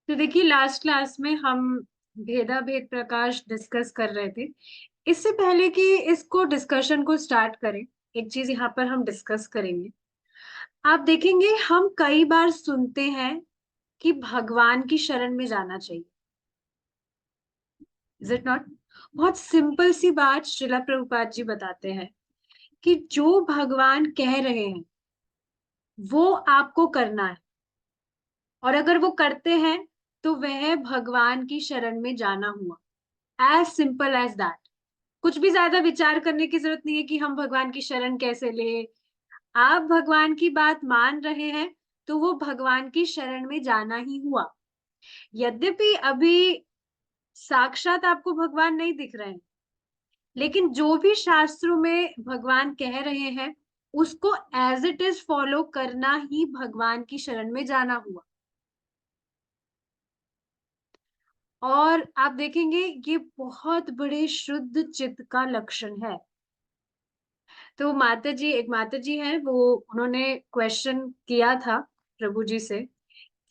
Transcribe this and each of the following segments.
तो देखिए, last class में हम भेदा भेद प्रकाश डिस्कस कर रहे थे। इससे पहले कि इसको डिस्कशन को स्टार्ट करें, एक चीज यहाँ पर हम डिस्कस करेंगे। आप देखेंगे, हम कई बार सुनते हैं कि भगवान की शरण में जाना चाहिए। Is it not? बहुत सिंपल सी बात श्रीला प्रभुपाद जी बताते हैं कि जो भगवान कह रहे हैं वो आपको करना है, और अगर वो करते हैं तो वह भगवान की शरण में जाना हुआ। As simple as that. कुछ भी ज्यादा विचार करने की जरूरत नहीं है कि हम भगवान की शरण कैसे ले। आप भगवान की बात मान रहे हैं तो वो भगवान की शरण में जाना ही हुआ। यद्यपि अभी साक्षात आपको भगवान नहीं दिख रहे हैं, लेकिन जो भी शास्त्रों में भगवान कह रहे हैं उसको एज इट इज फॉलो करना ही भगवान की शरण में जाना हुआ। और आप देखेंगे ये बहुत बड़े शुद्ध चित्त का लक्षण है। तो माता जी, एक माता जी हैं, वो उन्होंने क्वेश्चन किया था प्रभु जी से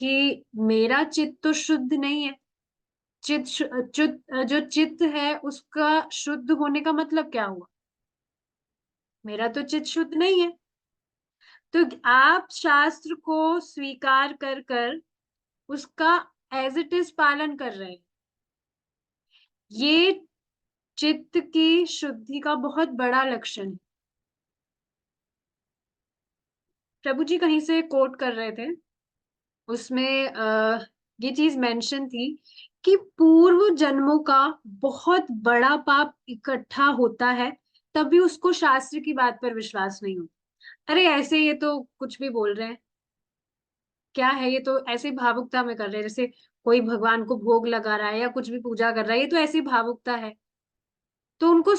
कि मेरा चित्त तो शुद्ध नहीं है। चित्त जो चित्त है उसका शुद्ध होने का मतलब क्या हुआ? मेरा तो चित्त शुद्ध नहीं है। तो आप शास्त्र को स्वीकार कर कर उसका एज इट इज पालन कर रहे हैं। ये चित्त की शुद्धि का बहुत बड़ा लक्षण है। प्रभु जी कहीं से कोट कर रहे थे, उसमें ये चीज मेंशन थी कि पूर्व जन्मों का बहुत बड़ा पाप इकट्ठा होता है, तभी उसको शास्त्र की बात पर विश्वास नहीं होता। अरे ऐसे ये तो कुछ भी बोल रहे हैं, क्या है ये तो ऐसे भावुकता में कर रहे हैं, जैसे कोई भगवान को भोग लगा रहा है या कुछ भी पूजा कर रहा है, ये तो ऐसी भावुकता है। तो उनको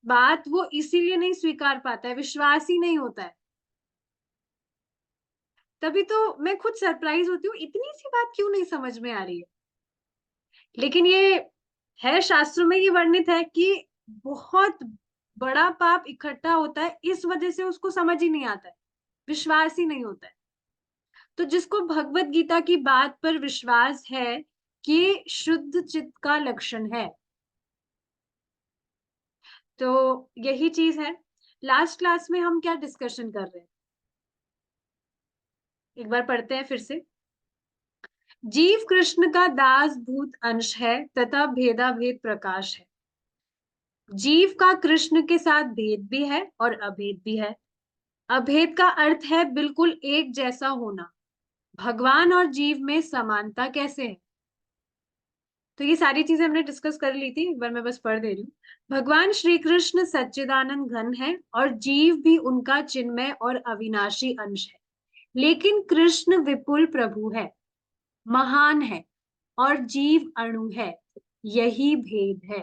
बात वो इसीलिए नहीं स्वीकार पाता है, विश्वास ही नहीं होता है। तभी तो मैं खुद सरप्राइज होती हूँ, इतनी सी बात क्यों नहीं समझ में आ रही है। लेकिन ये है, शास्त्रों में ये वर्णित है कि बहुत बड़ा पाप इकट्ठा होता है, इस वजह से उसको समझ ही नहीं आता है, विश्वास ही नहीं होता है। तो जिसको भगवत गीता की बात पर विश्वास है कि शुद्ध चित्त का लक्षण है, तो यही चीज है। लास्ट क्लास में हम क्या डिस्कशन कर रहे हैं, एक बार पढ़ते हैं फिर से। जीव कृष्ण का दास भूत अंश है तथा भेदा भेद प्रकाश है। जीव का कृष्ण के साथ भेद भी है और अभेद भी है। अभेद का अर्थ है बिल्कुल एक जैसा होना। भगवान और जीव में समानता कैसे है? तो ये सारी चीजें हमने डिस्कस कर ली थी, एक बार मैं बस पढ़ दे रही हूँ। भगवान श्री कृष्ण सच्चिदानंद घन है और जीव भी उनका चिन्मय और अविनाशी अंश है। लेकिन कृष्ण विपुल प्रभु है, महान है, और जीव अणु है। यही भेद है।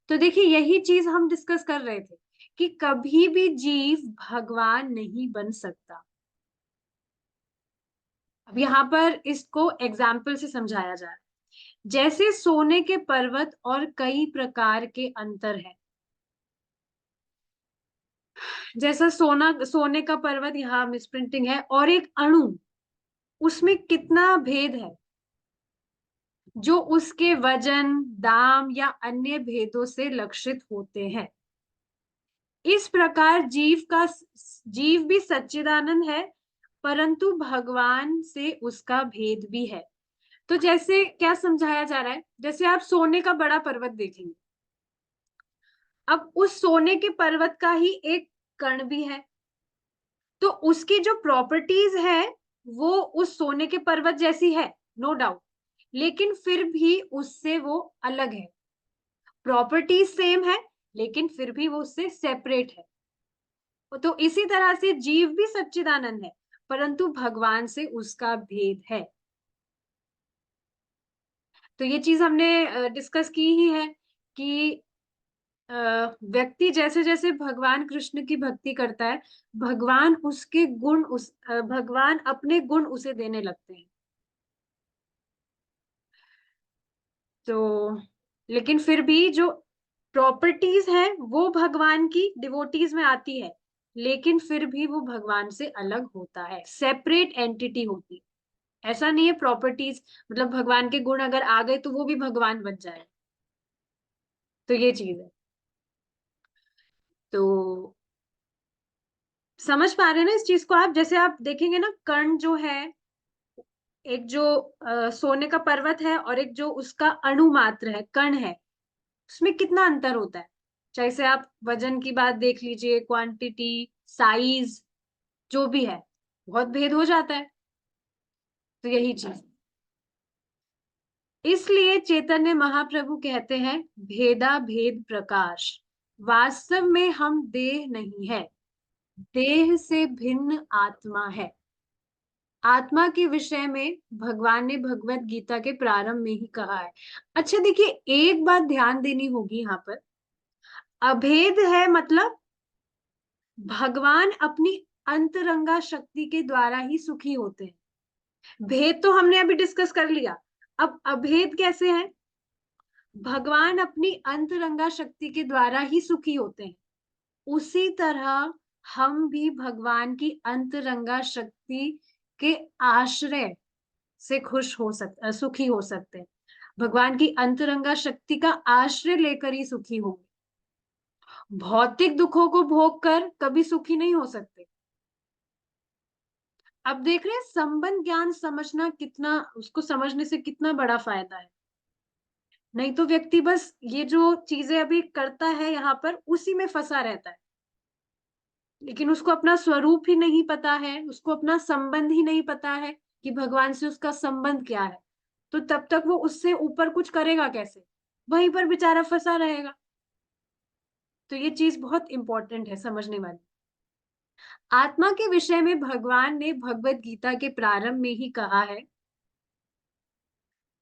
तो देखिए, यही चीज हम डिस्कस कर रहे थे कि कभी भी जीव भगवान नहीं बन सकता। अब यहाँ पर इसको एग्जाम्पल से समझाया जा रहा है। जैसे सोने के पर्वत और कई प्रकार के अंतर है। जैसा सोने का पर्वत, यहाँ मिसप्रिंटिंग है, और एक अणु, उसमें कितना भेद है जो उसके वजन, दाम या अन्य भेदों से लक्षित होते हैं। इस प्रकार जीव भी सच्चिदानंद है, परंतु भगवान से उसका भेद भी है। तो जैसे क्या समझाया जा रहा है, जैसे आप सोने का बड़ा पर्वत देखेंगे, अब उस सोने के पर्वत का ही एक कण भी है, तो उसकी जो प्रॉपर्टीज है वो उस सोने के पर्वत जैसी है, नो डाउट, लेकिन फिर भी उससे वो अलग है। प्रॉपर्टीज सेम है, लेकिन फिर भी वो उससे सेपरेट है। तो इसी तरह से जीव भी सच्चिदानंद है, परंतु भगवान से उसका भेद है। तो ये चीज हमने डिस्कस की ही है कि अ, व्यक्ति जैसे जैसे भगवान कृष्ण की भक्ति करता है, भगवान उसके गुण भगवान अपने गुण उसे देने लगते हैं। तो लेकिन फिर भी जो प्रॉपर्टीज है वो भगवान की डिवोटीज में आती है, लेकिन फिर भी वो भगवान से अलग होता है, सेपरेट एंटिटी होती है। ऐसा नहीं है प्रॉपर्टीज, मतलब भगवान के गुण अगर आ गए तो वो भी भगवान बन जाए। तो ये चीज है। तो समझ पा रहे हैं ना इस चीज को आप? जैसे आप देखेंगे ना, कर्ण जो है, एक जो सोने का पर्वत है और एक जो उसका अणु मात्र है कण है, उसमें कितना अंतर होता है। चाहे से आप वजन की बात देख लीजिए, क्वांटिटी, साइज, जो भी है, बहुत भेद हो जाता है। तो यही चीज, इसलिए चैतन्य महाप्रभु कहते हैं भेदा भेद प्रकाश। वास्तव में हम देह नहीं है, देह से भिन्न आत्मा है। आत्मा के विषय में भगवान ने भगवत गीता के प्रारंभ में ही कहा है। अच्छा देखिए, एक बात ध्यान देनी होगी यहाँ पर, अभेद है मतलब भगवान अपनी अंतरंगा शक्ति के द्वारा ही सुखी होते हैं। भेद तो हमने अभी डिस्कस कर लिया, अब अभेद कैसे है? भगवान अपनी अंतरंगा शक्ति के द्वारा ही सुखी होते हैं, उसी तरह हम भी भगवान की अंतरंगा शक्ति के आश्रय से सुखी हो सकते हैं। भगवान की अंतरंगा शक्ति का आश्रय लेकर ही सुखी होंगे। भौतिक दुखों को भोग कर कभी सुखी नहीं हो सकते। अब देख रहे हैं संबंध ज्ञान समझना कितना, उसको समझने से कितना बड़ा फायदा है। नहीं तो व्यक्ति बस ये जो चीजें अभी करता है यहाँ पर उसी में फंसा रहता है, लेकिन उसको अपना स्वरूप ही नहीं पता है, उसको अपना संबंध ही नहीं पता है कि भगवान से उसका संबंध क्या है। तो तब तक वो उससे ऊपर कुछ करेगा कैसे? वहीं पर बेचारा फंसा रहेगा। तो ये चीज बहुत इंपॉर्टेंट है समझने वाली। आत्मा के विषय में भगवान ने भगवत गीता के प्रारंभ में ही कहा है।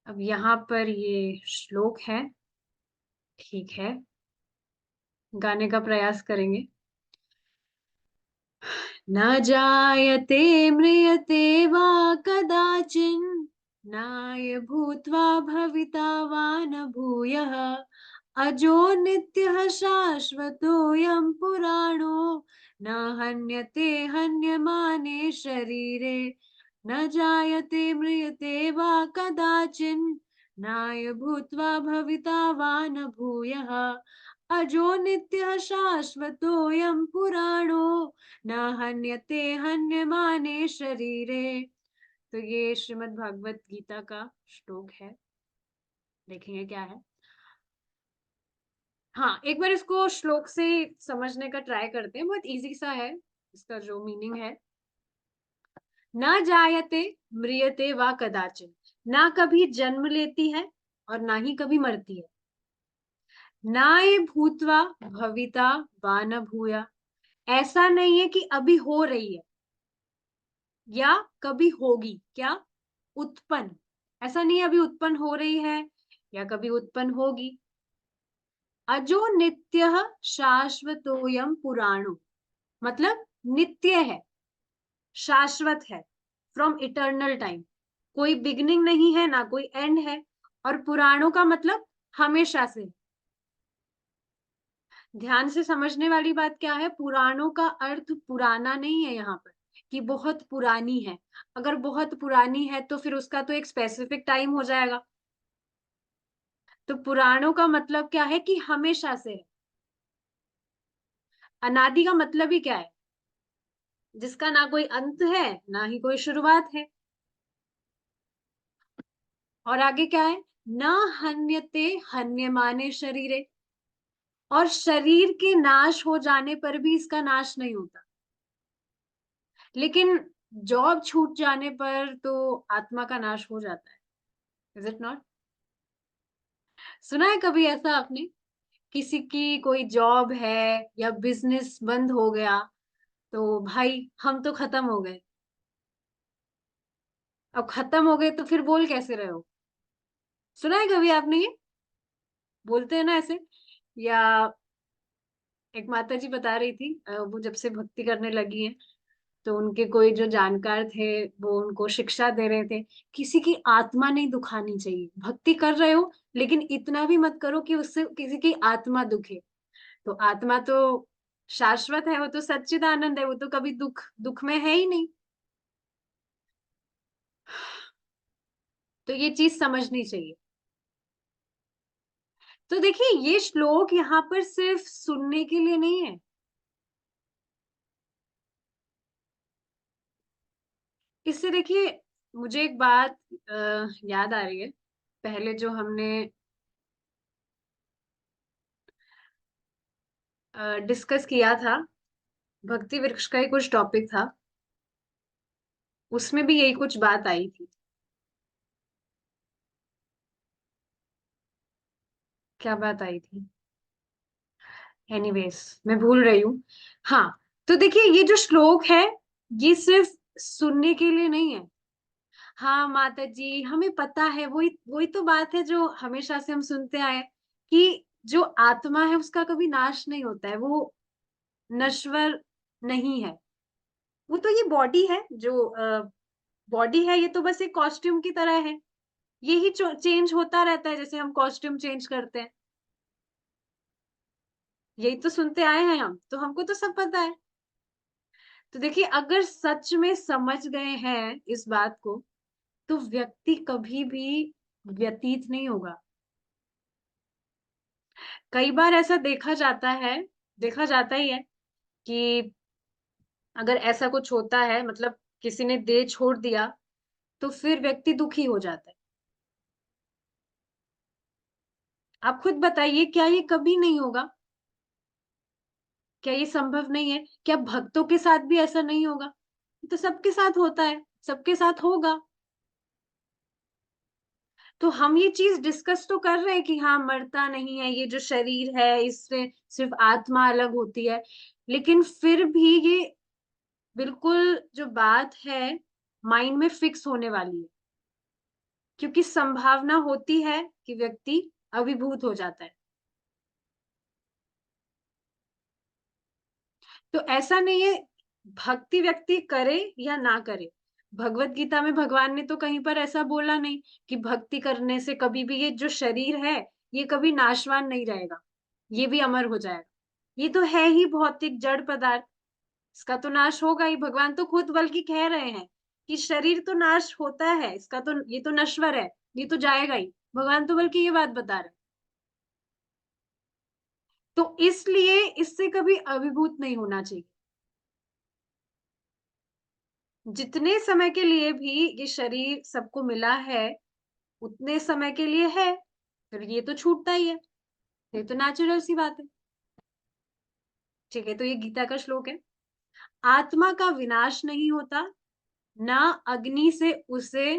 अब यहाँ पर ये श्लोक है, ठीक है, गाने का प्रयास करेंगे। न जायते म्रियते वा कदाचिन्, नाय भूत्वा भविता वा न भूयः, अजो नित्यः शाश्वतोऽयं पुराणो, न हन्यते हन्यमाने शरीरे। न जायते म्रियते वा कदाचिन्, नाय भूत्वा भविता वा न भूयः, अजो नित्यः शाश्वतोऽयं पुराणो, न हन्यते हन्यमाने शरीरे। तो ये श्रीमद् भागवत गीता का श्लोक है, देखेंगे क्या है। हाँ, एक बार इसको श्लोक से समझने का ट्राई करते हैं, बहुत इजी सा है इसका जो मीनिंग है। न जायते म्रियते वा कदाचिन, ना कभी जन्म लेती है और ना ही कभी मरती है। नाय भूतवा भविता वा न भूया, ऐसा नहीं है कि अभी हो रही है या कभी होगी, क्या? उत्पन्न, ऐसा नहीं है अभी उत्पन्न हो रही है या कभी उत्पन्न होगी। अजो नित्य शाश्वतोयम पुराणो, मतलब नित्य है, शाश्वत है, फ्रॉम इटर्नल टाइम, कोई बिगनिंग नहीं है ना कोई एंड है। और पुराणों का मतलब हमेशा से। ध्यान से समझने वाली बात क्या है, पुराणों का अर्थ पुराना नहीं है यहाँ पर कि बहुत पुरानी है। अगर बहुत पुरानी है तो फिर उसका तो एक स्पेसिफिक टाइम हो जाएगा। तो पुराणों का मतलब क्या है कि हमेशा से है। अनादि का मतलब ही क्या है? जिसका ना कोई अंत है ना ही कोई शुरुआत है। और आगे क्या है? न हन्यते हन्यमाने शरीरे, और शरीर के नाश हो जाने पर भी इसका नाश नहीं होता। लेकिन जॉब छूट जाने पर तो आत्मा का नाश हो जाता है, इज इट नॉट? सुना है कभी ऐसा आपने? किसी की कोई जॉब है या बिजनेस बंद हो गया, तो भाई हम तो खत्म हो गए। अब खत्म हो गए तो फिर बोल कैसे रहे हो? सुना है कभी आपने ये? बोलते हैं ना ऐसे। या एक माता जी बता रही थी, वो जब से भक्ति करने लगी हैं, तो उनके कोई जो जानकार थे वो उनको शिक्षा दे रहे थे, किसी की आत्मा नहीं दुखानी चाहिए, भक्ति कर रहे हो लेकिन इतना भी मत करो कि उससे किसी की आत्मा दुखे। तो आत्मा तो शाश्वत है, वो तो सच्चिदानंद है, वो तो कभी दुख दुख में है ही नहीं। तो ये चीज समझनी चाहिए। तो देखिए ये श्लोक यहाँ पर सिर्फ सुनने के लिए नहीं है। इससे देखिए मुझे एक बात याद आ रही है। पहले जो हमने डिस्कस किया था, भक्ति वृक्ष का ही कुछ टॉपिक था, उसमें भी यही कुछ बात आई थी। क्या बात आई थी? एनीवेज, मैं भूल रही हूँ। हाँ, तो देखिए ये जो श्लोक है, ये सिर्फ सुनने के लिए नहीं है। हाँ माता जी, हमें पता है, वही वही तो बात है जो हमेशा से हम सुनते आए हैं, कि जो आत्मा है उसका कभी नाश नहीं होता है, वो नश्वर नहीं है। वो तो ये बॉडी है, जो बॉडी है, ये तो बस एक कॉस्ट्यूम की तरह है। यही चेंज होता रहता है, जैसे हम कॉस्ट्यूम चेंज करते हैं। यही तो सुनते आए हैं हम, तो हमको तो सब पता है। तो देखिए अगर सच में समझ गए हैं इस बात को, तो व्यक्ति कभी भी व्यतीत नहीं होगा। कई बार ऐसा देखा जाता ही है कि अगर ऐसा कुछ होता है, मतलब किसी ने देह छोड़ दिया, तो फिर व्यक्ति दुखी हो जाता है। आप खुद बताइए, क्या ये कभी नहीं होगा? क्या ये संभव नहीं है? क्या भक्तों के साथ भी ऐसा नहीं होगा? तो सबके साथ होता है, सबके साथ होगा। तो हम ये चीज डिस्कस तो कर रहे हैं कि हाँ, मरता नहीं है ये जो शरीर है, इससे सिर्फ आत्मा अलग होती है। लेकिन फिर भी ये बिल्कुल जो बात है, माइंड में फिक्स होने वाली है, क्योंकि संभावना होती है कि व्यक्ति अभिभूत हो जाता है। तो ऐसा नहीं है भक्ति व्यक्ति करे या ना करे। भगवत गीता में भगवान ने तो कहीं पर ऐसा बोला नहीं कि भक्ति करने से कभी भी ये जो शरीर है, ये कभी नाशवान नहीं रहेगा, ये भी अमर हो जाएगा। ये तो है ही भौतिक जड़ पदार्थ, इसका तो नाश होगा ही। भगवान तो खुद बल्कि कह रहे हैं कि शरीर तो नाश होता है, इसका तो, ये तो नश्वर है, ये तो जाएगा ही। भगवान तो बल्कि ये बात बता रहे हैं। तो इसलिए इससे कभी अभिभूत नहीं होना चाहिए। जितने समय के लिए भी ये शरीर सबको मिला है, उतने समय के लिए है, फिर ये तो छूटता ही है। ये तो नेचुरल सी बात है। ठीक है, तो ये गीता का श्लोक है। आत्मा का विनाश नहीं होता, ना अग्नि से उसे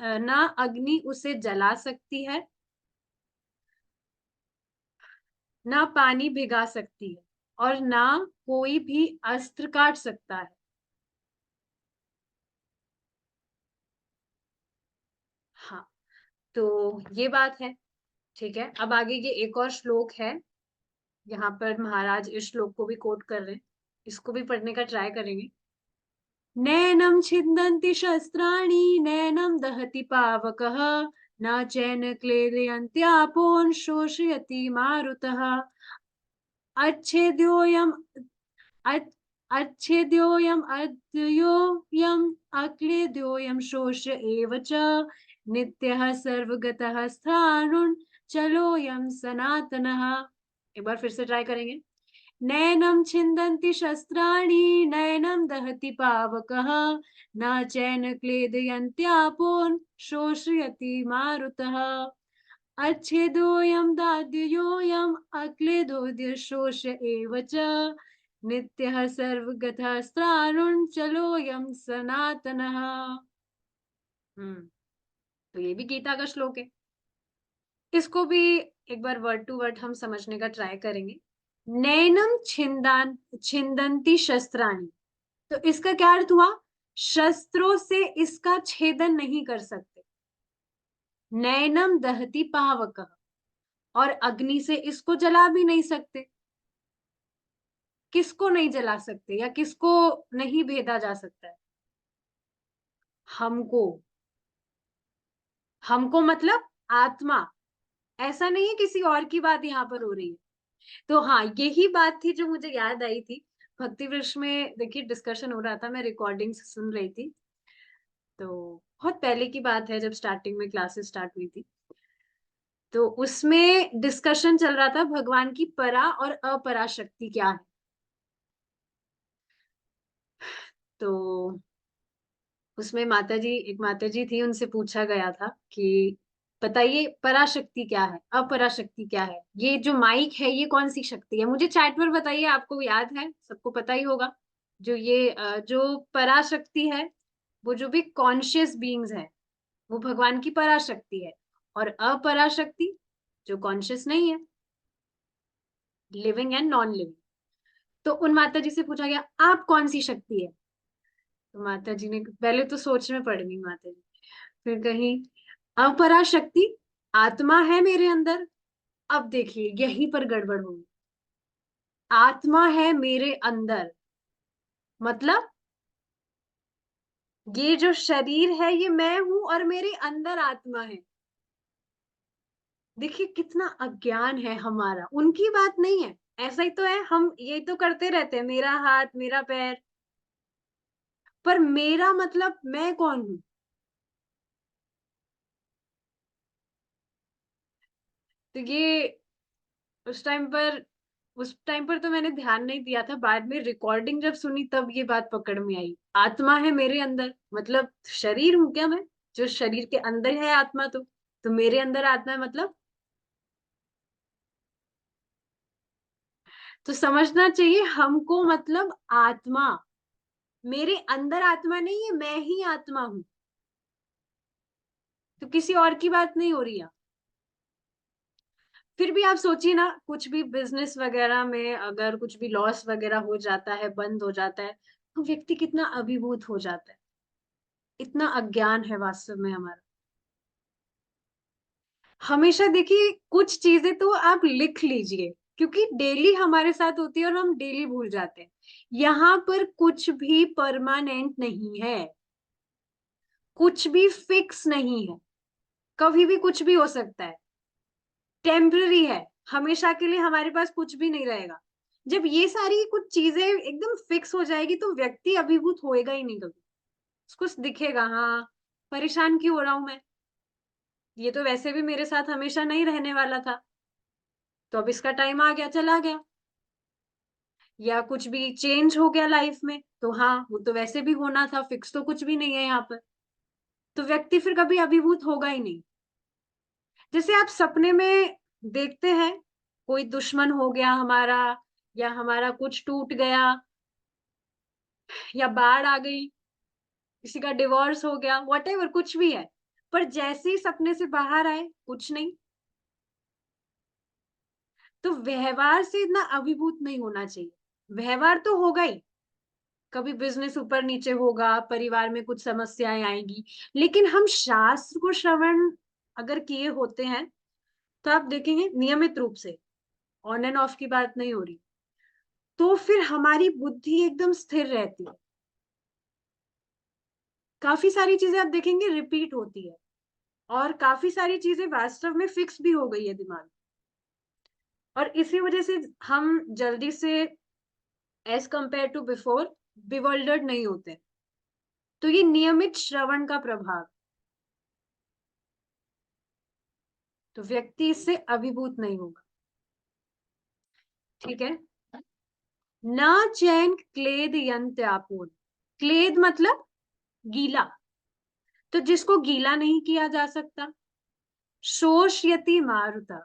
ना अग्नि उसे जला सकती है, ना पानी भिगा सकती है, और ना कोई भी अस्त्र काट सकता है। हाँ, तो ये बात है। ठीक है, अब आगे ये एक और श्लोक है। यहाँ पर महाराज इस श्लोक को भी कोट कर रहे हैं, इसको भी पढ़ने का ट्राई करेंगे। नैनम छिन्दन्ति शस्त्राणि, नैनम दहति पावकः, न चैन क्लेदयन्त्यापोन शोषयति मारुतः। अच्छेद्योऽयम् अ- अच्छेद्योऽयम् अद्योऽयम् अक्लेद्योऽयम् शोष्य एव च, नित्यः सर्वगतः स्थाणुन् चलोऽयं सनातनः। एक बार फिर से ट्राई करेंगे। नैनं छिन्दन्ति शस्त्राणि, नैनं दहति पावकः, न चैन क्लेदयन्त्यापोन् शोषयति मारुतः। अच्छेदोऽयं दाद्योऽयम् अक्लेदोऽद्य शोष एव च, नित्यः सर्वगतः स्त्राणुञ्चलोऽयं सनातनः। हम्म, तो ये भी गीता का श्लोक है। इसको भी एक बार वर्ड टू वर्ड हम समझने का ट्राई करेंगे। नैनम छिंदंती शस्त्राणी, तो इसका क्या अर्थ हुआ? शस्त्रों से इसका छेदन नहीं कर सकते। नैनम दहती पावक, और अग्नि से इसको जला भी नहीं सकते। किसको नहीं जला सकते या किसको नहीं भेदा जा सकता है? हमको। हमको मतलब आत्मा। ऐसा नहीं है किसी और की बात यहाँ पर हो रही है। तो हाँ, यही बात थी जो मुझे याद आई थी। भक्ति वृक्ष में देखिए डिस्कशन हो रहा था, मैं रिकॉर्डिंग सुन रही थी। तो बहुत पहले की बात है, जब स्टार्टिंग में क्लासेस स्टार्ट हुई थी, तो उसमें डिस्कशन चल रहा था भगवान की परा और अपरा शक्ति क्या है। तो उसमें एक माता जी थी, उनसे पूछा गया था कि बताइए पराशक्ति क्या है, अपराशक्ति क्या है, ये जो माइक है ये कौन सी शक्ति है, मुझे चैट पर बताइए, आपको याद है, सबको पता ही होगा। जो पराशक्ति है, वो जो भी कॉन्शियस बीइंग्स है, वो भगवान की पराशक्ति है। और अपराशक्ति जो कॉन्शियस नहीं है, लिविंग एंड नॉन लिविंग। तो उन माता जी से पूछा गया आप कौन सी शक्ति है। तो माता जी ने पहले तो सोच में पड़ गई माता जी, फिर कहीं अपराशक्ति आत्मा है मेरे अंदर। अब देखिए यहीं पर गड़बड़ होगी। आत्मा है मेरे अंदर मतलब ये जो शरीर है ये मैं हूं और मेरे अंदर आत्मा है। देखिए कितना अज्ञान है हमारा, उनकी बात नहीं है। ऐसा ही तो है, हम यही तो करते रहते हैं, मेरा हाथ मेरा पैर, पर मेरा मतलब मैं कौन हूं। तो ये उस टाइम पर उस टाइम पर तो मैंने ध्यान नहीं दिया था, बाद में रिकॉर्डिंग जब सुनी तब ये बात पकड़ में आई। आत्मा है मेरे अंदर मतलब शरीर हूं क्या मैं, जो शरीर के अंदर है आत्मा, तो मेरे अंदर आत्मा है मतलब। तो समझना चाहिए हमको, मतलब आत्मा मेरे अंदर आत्मा नहीं है, मैं ही आत्मा हूं। तो किसी और की बात नहीं हो रही है। फिर भी आप सोचिए ना, कुछ भी बिजनेस वगैरह में अगर कुछ भी लॉस वगैरह हो जाता है, बंद हो जाता है, तो व्यक्ति कितना अभिभूत हो जाता है। इतना अज्ञान है वास्तव में हमारा। हमेशा देखिए कुछ चीजें तो आप लिख लीजिए, क्योंकि डेली हमारे साथ होती है और हम डेली भूल जाते हैं। यहाँ पर कुछ भी परमानेंट नहीं है, कुछ भी फिक्स नहीं है, कभी भी कुछ भी हो सकता है। टेम्पररी है, हमेशा के लिए हमारे पास कुछ भी नहीं रहेगा। जब ये सारी कुछ चीजें एकदम फिक्स हो जाएगी तो व्यक्ति अभिभूत होएगा ही नहीं कभी। उसको दिखेगा हाँ, परेशान क्यों हो रहा हूं मैं, ये तो वैसे भी मेरे साथ हमेशा नहीं रहने वाला था, तो अब इसका टाइम आ गया, चला गया। या कुछ भी चेंज हो गया लाइफ में, तो हाँ वो तो वैसे भी होना था, फिक्स तो कुछ भी नहीं है यहाँ पर। तो व्यक्ति फिर कभी अभिभूत होगा ही नहीं। जैसे आप सपने में देखते हैं, कोई दुश्मन हो गया हमारा, या हमारा कुछ टूट गया, या बाढ़ आ गई, किसी का डिवोर्स हो गया, वॉटेवर कुछ भी है, पर जैसे ही सपने से बाहर आए कुछ नहीं। तो व्यवहार से इतना अभिभूत नहीं होना चाहिए। व्यवहार तो होगा ही, कभी बिजनेस ऊपर नीचे होगा, परिवार में कुछ समस्याएं आएंगी, लेकिन हम शास्त्र को श्रवण अगर किए होते हैं, तो आप देखेंगे नियमित रूप से, ऑन एंड ऑफ की बात नहीं हो रही, तो फिर हमारी बुद्धि एकदम स्थिर रहती है। काफी सारी चीजें आप देखेंगे रिपीट होती है, और काफी सारी चीजें वास्तव में फिक्स भी हो गई है दिमाग में। और इसी वजह से हम जल्दी से, एज कंपेयर टू बिफोर, बिवल्डर्ड नहीं होते। तो ये नियमित श्रवण का प्रभाव, तो व्यक्ति इससे अभिभूत नहीं होगा। ठीक है। न चैन क्लेद यंत्र आपून, क्लेद मतलब गीला, तो जिसको गीला नहीं किया जा सकता। शोषयति मारुता,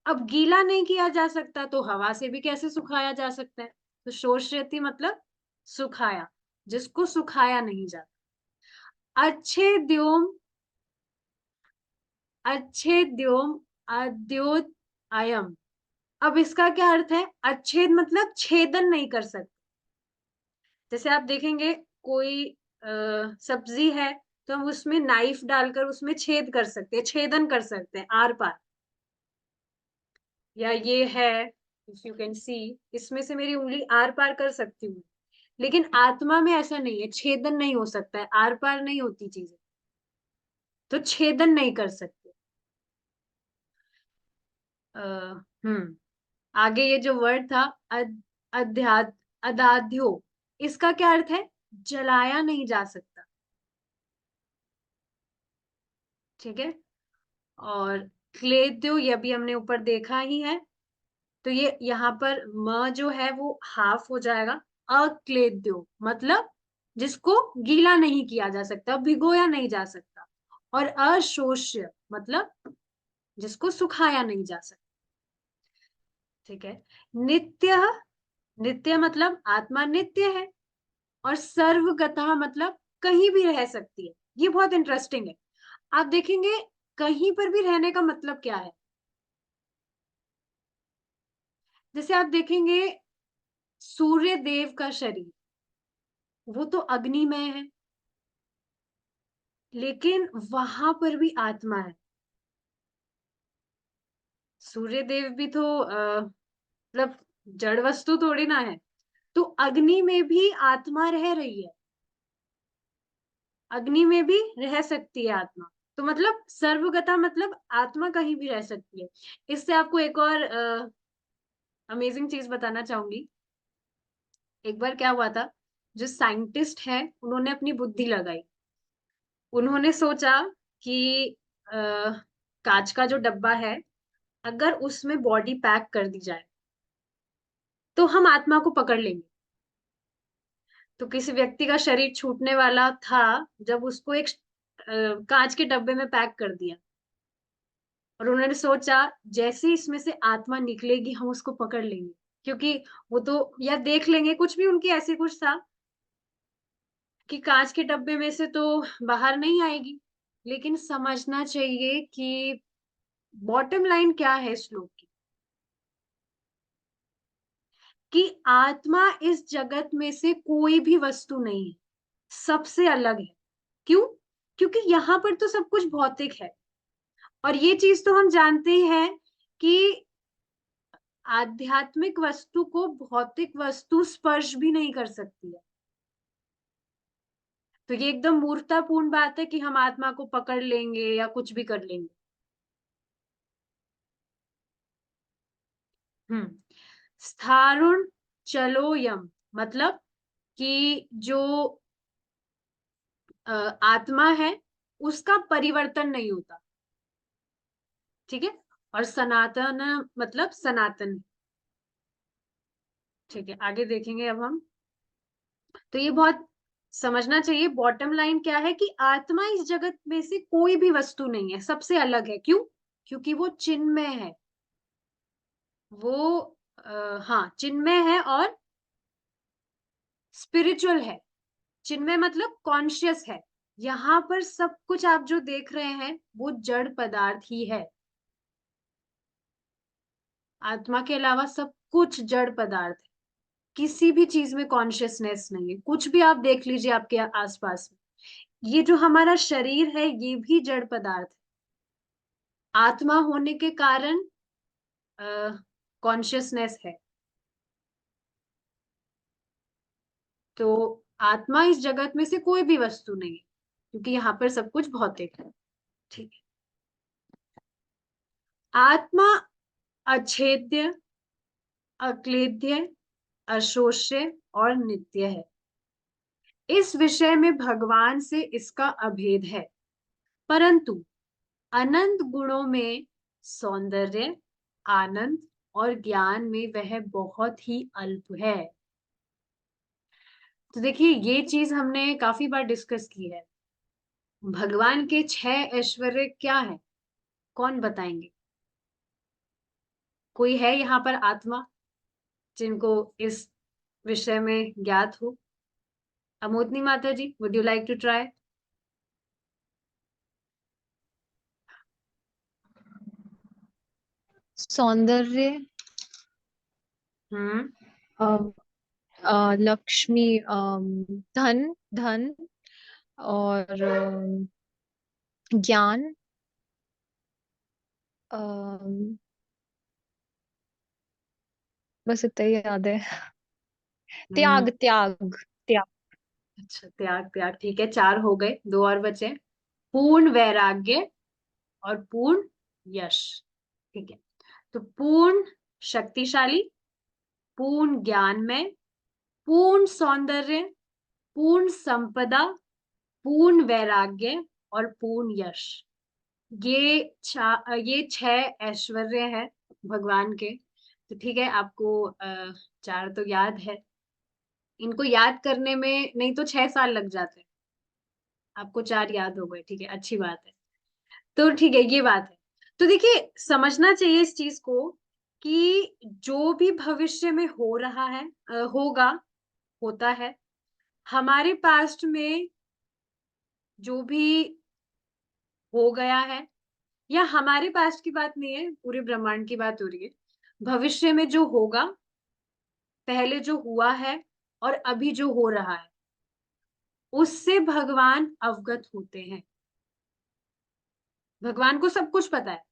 अब गीला नहीं किया जा सकता तो हवा से भी कैसे सुखाया जा सकता है। तो शोषयति मतलब सुखाया, जिसको सुखाया नहीं जाता। अच्छे द्योम, अच्छे द्योम अद्योत अयम, अब इसका क्या अर्थ है, अच्छेद मतलब छेदन नहीं कर सकते। जैसे आप देखेंगे कोई सब्जी है, तो हम उसमें नाइफ डालकर उसमें छेद कर सकते हैं, छेदन कर सकते हैं आर पार। या ये है, इफ यू कैन सी, इसमें से मेरी उंगली आर पार कर सकती हूँ, लेकिन आत्मा में ऐसा नहीं है, छेदन नहीं हो सकता है, आर पार नहीं होती चीजें, तो छेदन नहीं कर सकते। आ, हम्म आगे ये जो वर्ड था अध्यात्म, अदाध्यो, इसका क्या अर्थ है, जलाया नहीं जा सकता। ठीक है। और क्लेद्यो, ये भी हमने ऊपर देखा ही है, तो ये यहाँ पर म जो है वो हाफ हो जाएगा। अक्लेद्यो मतलब जिसको गीला नहीं किया जा सकता, भिगोया नहीं जा सकता। और अशोष्य मतलब जिसको सुखाया नहीं जा सकता। ठीक है। नित्य, नित्य मतलब आत्मा नित्य है। और सर्वगतः मतलब कहीं भी रह सकती है। ये बहुत इंटरेस्टिंग है। आप देखेंगे कहीं पर भी रहने का मतलब क्या है। जैसे आप देखेंगे सूर्य देव का शरीर, वो तो अग्निमय है, लेकिन वहां पर भी आत्मा है। सूर्य देव भी तो मतलब जड़ वस्तु थोड़ी ना है। तो अग्नि में भी आत्मा रह रही है, अग्नि में भी रह सकती है आत्मा। तो मतलब सर्वगता मतलब आत्मा कहीं भी रह सकती है। इससे आपको एक और अमेजिंग चीज बताना चाहूंगी। एक बार क्या हुआ था, जो साइंटिस्ट है उन्होंने अपनी बुद्धि लगाई। उन्होंने सोचा कि अ, कांच का जो डब्बा है, अगर उसमें बॉडी पैक कर दी जाए तो हम आत्मा को पकड़ लेंगे। तो किसी व्यक्ति का शरीर छूटने वाला था, जब उसको एक कांच के डब्बे में पैक कर दिया, और उन्होंने सोचा जैसे ही इसमें से आत्मा निकलेगी हम उसको पकड़ लेंगे, क्योंकि वो तो या देख लेंगे, कुछ भी उनकी ऐसी कुछ था कि कांच के डब्बे में से तो बाहर नहीं आएगी। लेकिन समझना चाहिए कि बॉटम लाइन क्या है इस श्लोक की, कि आत्मा इस जगत में से कोई भी वस्तु नहीं है, सबसे अलग है। क्यों? क्योंकि यहाँ पर तो सब कुछ भौतिक है। और ये चीज तो हम जानते ही हैं कि आध्यात्मिक वस्तु को भौतिक वस्तु स्पर्श भी नहीं कर सकती है। तो ये एकदम मूर्खतापूर्ण बात है कि हम आत्मा को पकड़ लेंगे या कुछ भी कर लेंगे। स्थारुण चलोयम मतलब कि जो आत्मा है उसका परिवर्तन नहीं होता। ठीक है। और सनातन मतलब सनातन। ठीक है, आगे देखेंगे अब हम। तो ये बहुत समझना चाहिए, बॉटम लाइन क्या है कि आत्मा इस जगत में से कोई भी वस्तु नहीं है, सबसे अलग है। क्यों? क्योंकि वो चिन्मय है। वो हाँ चिन्मय है और स्पिरिचुअल है। चिन्मय मतलब कॉन्शियस है। यहाँ पर सब कुछ आप जो देख रहे हैं वो जड़ पदार्थ ही है। आत्मा के अलावा सब कुछ जड़ पदार्थ है। किसी भी चीज में कॉन्शियसनेस नहीं है। कुछ भी आप देख लीजिए आपके आसपास में, ये जो हमारा शरीर है ये भी जड़ पदार्थ है। आत्मा होने के कारण कॉन्शियसनेस है। तो आत्मा इस जगत में से कोई भी वस्तु नहीं है, क्योंकि यहाँ पर सब कुछ भौतिक है। ठीक है। आत्मा अछेद्य, अक्लेद्य, अशोष्य और नित्य है। इस विषय में भगवान से इसका अभेद है, परंतु अनंत गुणों में सौंदर्य, आनंद और ज्ञान में वह बहुत ही अल्प है। तो देखिए ये चीज हमने काफी बार डिस्कस की है। भगवान के 6 ऐश्वर्य क्या है, कौन बताएंगे? कोई है यहाँ पर आत्मा जिनको इस विषय में ज्ञात हो? अमोदनी माता ji, would you like to try? सौंदर्य, हम्म। अ, लक्ष्मी, धन, धन और ज्ञान, अम, बस इतना ही याद है। हम्म। त्याग, त्याग, त्याग। अच्छा, त्याग, त्याग ठीक है, 4 हो गए, 2 और बचे। पूर्ण वैराग्य और पूर्ण यश। ठीक है। तो पूर्ण शक्तिशाली, पूर्ण ज्ञान में, पूर्ण सौंदर्य, पूर्ण संपदा, पूर्ण वैराग्य और पूर्ण यश। ये 6 ऐश्वर्य है भगवान के। तो ठीक है, आपको 4 तो याद है। इनको याद करने में नहीं तो 6 साल लग जाते। आपको 4 याद हो गए, ठीक है, अच्छी बात है। तो ठीक है, ये बात है। तो देखिए, समझना चाहिए इस चीज को कि जो भी भविष्य में हो रहा है, होगा, होता है, हमारे पास्ट में जो भी हो गया है, या हमारे पास्ट की बात नहीं है, पूरे ब्रह्मांड की बात हो रही है। भविष्य में जो होगा, पहले जो हुआ है और अभी जो हो रहा है, उससे भगवान अवगत होते हैं। भगवान को सब कुछ पता है।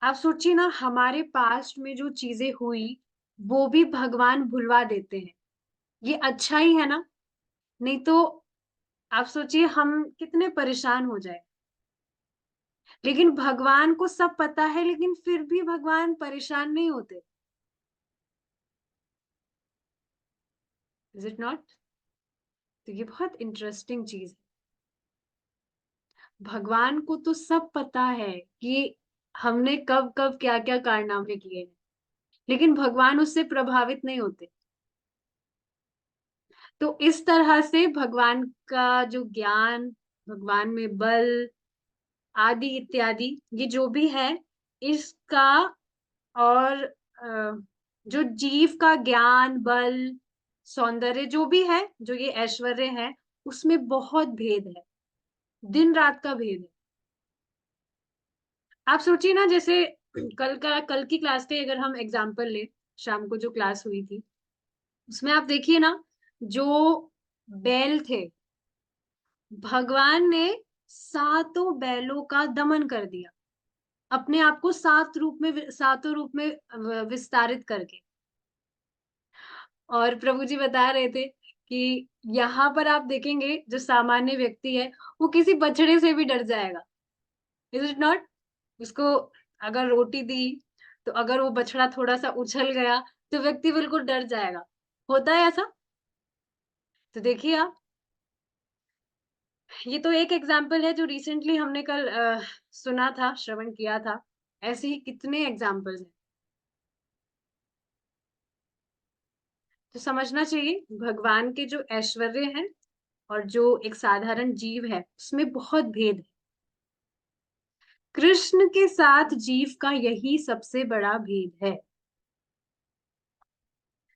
आप सोचिए ना, हमारे पास्ट में जो चीजें हुई वो भी भगवान भुलवा देते हैं। ये अच्छा ही है ना? नहीं तो आप सोचिए हम कितने परेशान हो जाए। लेकिन भगवान को सब पता है, लेकिन फिर भी भगवान परेशान नहीं होते। Is it not? तो ये बहुत इंटरेस्टिंग चीज है। भगवान को तो सब पता है कि हमने कब कब क्या क्या कारनामे किए हैं, लेकिन भगवान उससे प्रभावित नहीं होते। तो इस तरह से भगवान का जो ज्ञान, भगवान में बल आदि इत्यादि, ये जो भी है, इसका और जो जीव का ज्ञान, बल, सौंदर्य जो भी है, जो ये ऐश्वर्य है, उसमें बहुत भेद है। दिन रात का भेद है। आप सोचिए ना, जैसे कल की क्लास के अगर हम एग्जाम्पल ले, शाम को जो क्लास हुई थी, उसमें आप देखिए ना, जो बैल थे, भगवान ने सातों बैलों का दमन कर दिया, अपने आप को सातों रूप में विस्तारित करके। और प्रभु जी बता रहे थे कि यहाँ पर आप देखेंगे, जो सामान्य व्यक्ति है, वो किसी बछड़े से भी डर जाएगा। Is it not? उसको अगर रोटी दी, तो अगर वो बछड़ा थोड़ा सा उछल गया, तो व्यक्ति बिल्कुल डर जाएगा। होता है ऐसा? तो देखिए आप, ये तो एक एग्जाम्पल है जो रिसेंटली हमने कल सुना था, श्रवण किया था। ऐसे ही कितने एग्जाम्पल्स हैं। तो समझना चाहिए, भगवान के जो ऐश्वर्य है और जो एक साधारण जीव है, उसमें बहुत भेद है। कृष्ण के साथ जीव का यही सबसे बड़ा भेद है।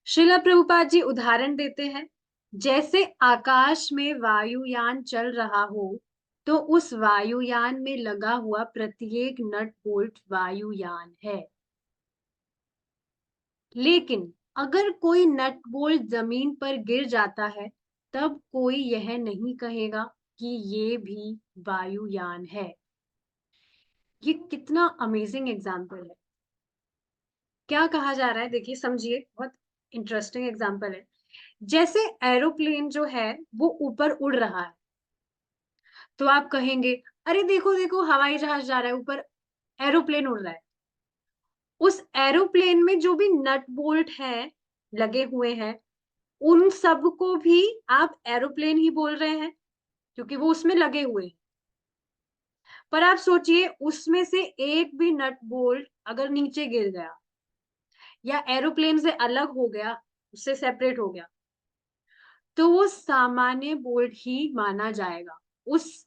श्रीला प्रभुपाद जी उदाहरण देते हैं, जैसे आकाश में वायुयान चल रहा हो, तो उस वायुयान में लगा हुआ प्रत्येक नट बोल्ट वायुयान है। लेकिन अगर कोई नट बोल्ट जमीन पर गिर जाता है, तब कोई यह नहीं कहेगा कि ये भी वायुयान है। ये कितना अमेजिंग एग्जाम्पल है। क्या कहा जा रहा है, देखिए, समझिए, बहुत इंटरेस्टिंग एग्जाम्पल है। जैसे एरोप्लेन जो है वो ऊपर उड़ रहा है, तो आप कहेंगे, अरे देखो देखो, हवाई जहाज जा रहा है ऊपर, एरोप्लेन उड़ रहा है। उस एरोप्लेन में जो भी नट बोल्ट है लगे हुए हैं, उन सब को भी आप एरोप्लेन ही बोल रहे हैं, क्योंकि वो उसमें लगे हुए हैं। पर आप सोचिए, उसमें से एक भी नट बोल्ट अगर नीचे गिर गया, या एरोप्लेन से अलग हो गया, उससे सेपरेट हो गया, तो वो सामान्य बोल्ट ही माना जाएगा। उस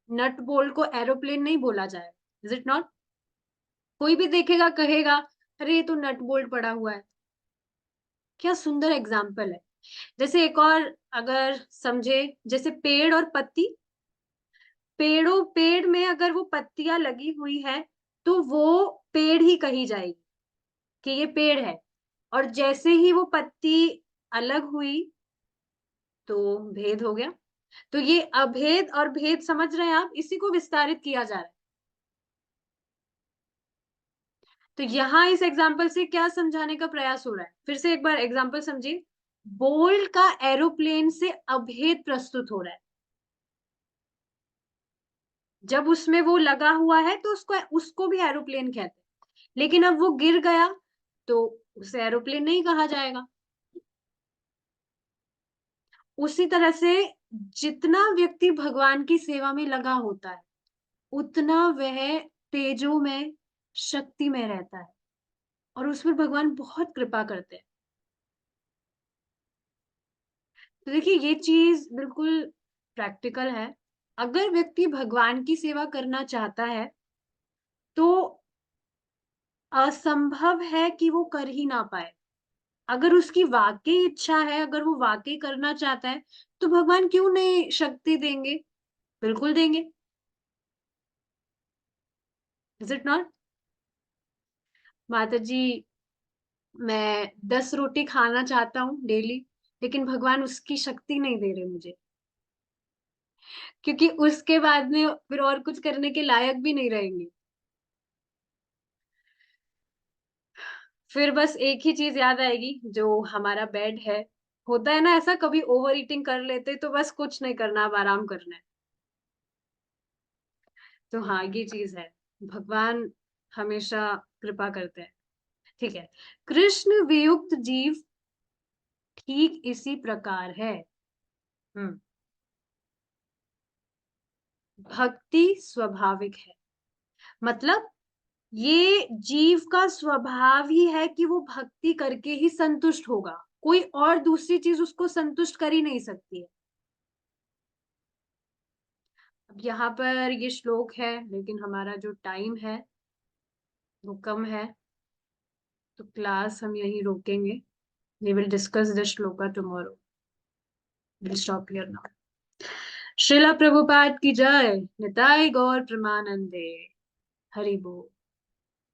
नट बोल्ट को एरोप्लेन नहीं बोला जाएगा। Is it not? कोई भी देखेगा कहेगा, अरे ये तो नट बोल्ट पड़ा हुआ है। क्या सुंदर एग्जाम्पल है। जैसे एक और अगर समझे, जैसे पेड़ और पत्ती, पेड़ में अगर वो पत्तियां लगी हुई है, तो वो पेड़ ही कही जाएगी कि ये पेड़ है। और जैसे ही वो पत्ती अलग हुई, तो भेद हो गया। तो ये अभेद और भेद, समझ रहे हैं आप, इसी को विस्तारित किया जा रहा है। तो यहाँ इस एग्जाम्पल से क्या समझाने का प्रयास हो रहा है, फिर से एक बार एग्जाम्पल समझिए। बोल्ट का एरोप्लेन से अभेद प्रस्तुत हो रहा है। जब उसमें वो लगा हुआ है, तो उसको उसको भी एरोप्लेन कहते हैं। लेकिन अब वो गिर गया, तो उसे एरोप्लेन नहीं कहा जाएगा। उसी तरह से जितना व्यक्ति भगवान की सेवा में लगा होता है, उतना वह तेजो में, शक्ति में रहता है, और उस पर भगवान बहुत कृपा करते हैं। तो देखिए ये चीज बिल्कुल प्रैक्टिकल है। अगर व्यक्ति भगवान की सेवा करना चाहता है तो असंभव है कि वो कर ही ना पाए। अगर उसकी वाकई इच्छा है, अगर वो वाकई करना चाहता है, तो भगवान क्यों नहीं शक्ति देंगे? बिल्कुल देंगे। Is it not? माता जी, मैं 10 रोटी खाना चाहता हूँ डेली, लेकिन भगवान उसकी शक्ति नहीं दे रहे मुझे, क्योंकि उसके बाद में फिर और कुछ करने के लायक भी नहीं रहेंगे। फिर बस एक ही चीज याद आएगी, जो हमारा बेड है। होता है ना ऐसा, कभी ओवर ईटिंग कर लेते तो बस कुछ नहीं करना, अब आराम करना है। तो हाँ, ये चीज है, भगवान हमेशा कृपा करते हैं। ठीक है। कृष्ण वियुक्त जीव ठीक इसी प्रकार है। हम्म। भक्ति स्वाभाविक है, मतलब ये जीव का स्वभाव ही है कि वो भक्ति करके ही संतुष्ट होगा, कोई और दूसरी चीज उसको संतुष्ट कर ही नहीं सकती है। अब यहाँ पर ये श्लोक है, लेकिन हमारा जो टाइम है वो कम है, तो क्लास हम यहीं रोकेंगे। We will discuss the shloka tomorrow. Will stop here now. Shrila Prabhupada की जय। निताई गौर प्रमानंदे। हरि बोल।